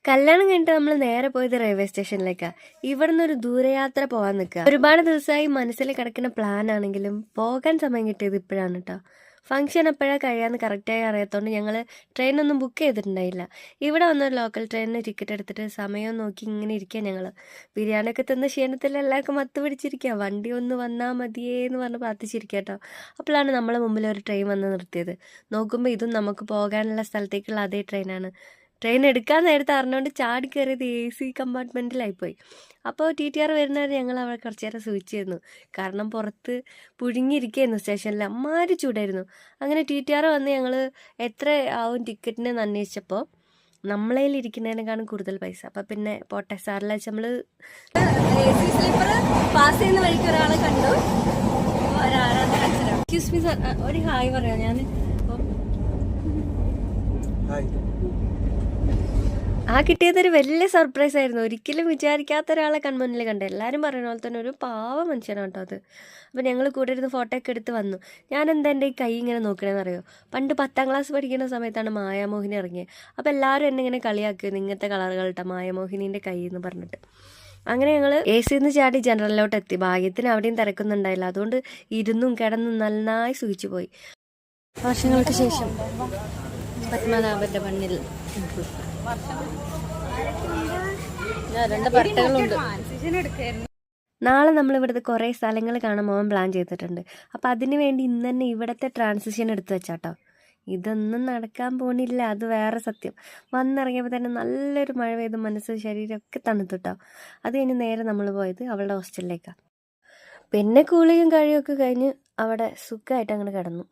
കല്യാണം കഴിഞ്ഞിട്ട് നമ്മൾ നേരെ പോയത് റെയിൽവേ സ്റ്റേഷനിലേക്കാണ്. ഇവിടുന്ന് ഒരു ദൂരയാത്ര പോകാൻ നിൽക്കുക. ഒരുപാട് ദിവസമായി മനസ്സിൽ കിടക്കുന്ന പ്ലാൻ ആണെങ്കിലും പോകാൻ സമയം കിട്ടിയത് ഇപ്പോഴാണ് കേട്ടോ. ഫംഗ്ഷൻ എപ്പോഴാണ് കഴിയാമെന്ന് കറക്റ്റായി അറിയാത്തതുകൊണ്ട് ഞങ്ങൾ ട്രെയിനൊന്നും ബുക്ക് ചെയ്തിട്ടുണ്ടായില്ല. ഇവിടെ വന്നൊരു ലോക്കൽ ട്രെയിനിന് ടിക്കറ്റ് എടുത്തിട്ട് സമയം നോക്കി ഇങ്ങനെ ഇരിക്കുക. ഞങ്ങൾ ബിരിയാണിയൊക്കെ തിന്ന ക്ഷീണത്തിൽ എല്ലാവർക്കും മത്ത് പിടിച്ചിരിക്കുക. വണ്ടി ഒന്ന് വന്നാൽ മതിയേ എന്ന് പറഞ്ഞ് പ്രാർത്ഥിച്ചിരിക്കുക കേട്ടോ. അപ്പോഴാണ് നമ്മളെ മുമ്പിൽ ഒരു ട്രെയിൻ വന്ന് നിർത്തിയത്. നോക്കുമ്പോൾ ഇതും നമുക്ക് പോകാനുള്ള സ്ഥലത്തേക്കുള്ള അതേ ട്രെയിനാണ്. ട്രെയിൻ എടുക്കാൻ നേരത്തെ അറിഞ്ഞുകൊണ്ട് ചാടി കയറിയത് AC കമ്പാർട്ട്മെൻറ്റിലായിപ്പോയി. അപ്പോൾ TTR വരുന്നവരെ ഞങ്ങൾ അവിടെ കുറച്ച് നേരം സൂചിച്ചിരുന്നു. കാരണം പുറത്ത് പുഴുങ്ങിയിരിക്കുകയായിരുന്നു സ്റ്റേഷനിൽ, അമ്മാതിരി ചൂടായിരുന്നു. അങ്ങനെ TTR വന്ന് ഞങ്ങൾ എത്ര ആവും ടിക്കറ്റിന് അന്വേഷിച്ചപ്പോൾ നമ്മളതിൽ ഇരിക്കുന്നതിനേക്കാളും കൂടുതൽ പൈസ. അപ്പം പിന്നെ പോട്ടെ സാറിൽ വെച്ച് നമ്മൾ AC സ്ലീപ്പർ പാസ് ചെയ്യുന്ന വഴിക്ക് ഒരാളെ കണ്ടു. എക്സ്ക്യൂസ് മീ സാർ, ഒരു ഹായ് പറയാം ഞാൻ. കിട്ടിയതൊരു വലിയ സർപ്രൈസ് ആയിരുന്നു. ഒരിക്കലും വിചാരിക്കാത്ത ഒരാളെ കൺമുന്നിൽ കണ്ടു. എല്ലാവരും പറയുന്ന പോലെ തന്നെ ഒരു പാവ മനുഷ്യനാണ് കേട്ടോ അത്. അപ്പോൾ ഞങ്ങൾ കൂടെ ഇരുന്ന് ഫോട്ടോ ഒക്കെ എടുത്ത് വന്നു. ഞാൻ എന്താ എൻ്റെ ഈ കൈ ഇങ്ങനെ നോക്കണമെന്ന് അറിയോ? പണ്ട് 10ാം ക്ലാസ് പഠിക്കുന്ന സമയത്താണ് മായാമോഹിനി ഇറങ്ങിയത്. അപ്പോൾ എല്ലാവരും എന്നെ ഇങ്ങനെ കളിയാക്കിയിരുന്നു, ഇങ്ങനത്തെ കളറുകൾ കേട്ടോ മായാമോഹിനീൻ്റെ കൈ എന്ന് പറഞ്ഞിട്ട്. അങ്ങനെ ഞങ്ങൾ AC ചാടി ജനറലിലോട്ട് എത്തി. ഭാഗ്യത്തിന് അവിടെയും തിരക്കുന്നുണ്ടായില്ല. അതുകൊണ്ട് ഇരുന്നും കിടന്നും നന്നായി സൂചിച്ചു പോയി. വർഷങ്ങൾക്ക് ശേഷം പത്മനാഭന്റെ മണ്ണിൽ നാളെ നമ്മൾ ഇവിടുത്തെ കുറേ സ്ഥലങ്ങൾ കാണാൻ പോകാൻ പ്ലാൻ ചെയ്തിട്ടുണ്ട്. അപ്പം അതിന് വേണ്ടി ഇന്ന് തന്നെ ഇവിടുത്തെ ട്രാൻസിഷൻ എടുത്തു വെച്ചാട്ടോ. ഇതൊന്നും നടക്കാൻ പോണില്ല, അത് വേറെ സത്യം. വന്നിറങ്ങിയപ്പോൾ തന്നെ നല്ലൊരു മഴ പെയ്ത് മനസ്സ് ശരീരമൊക്കെ തണുത്തിട്ടോ. അത് കഴിഞ്ഞ് നേരെ നമ്മൾ പോയത് അവളുടെ ഹോസ്റ്റലിലേക്കാണ്. പിന്നെ കുളിയും കഴിയൊക്കെ കഴിഞ്ഞ് അവിടെ സുഖമായിട്ട് അങ്ങനെ കിടന്നു.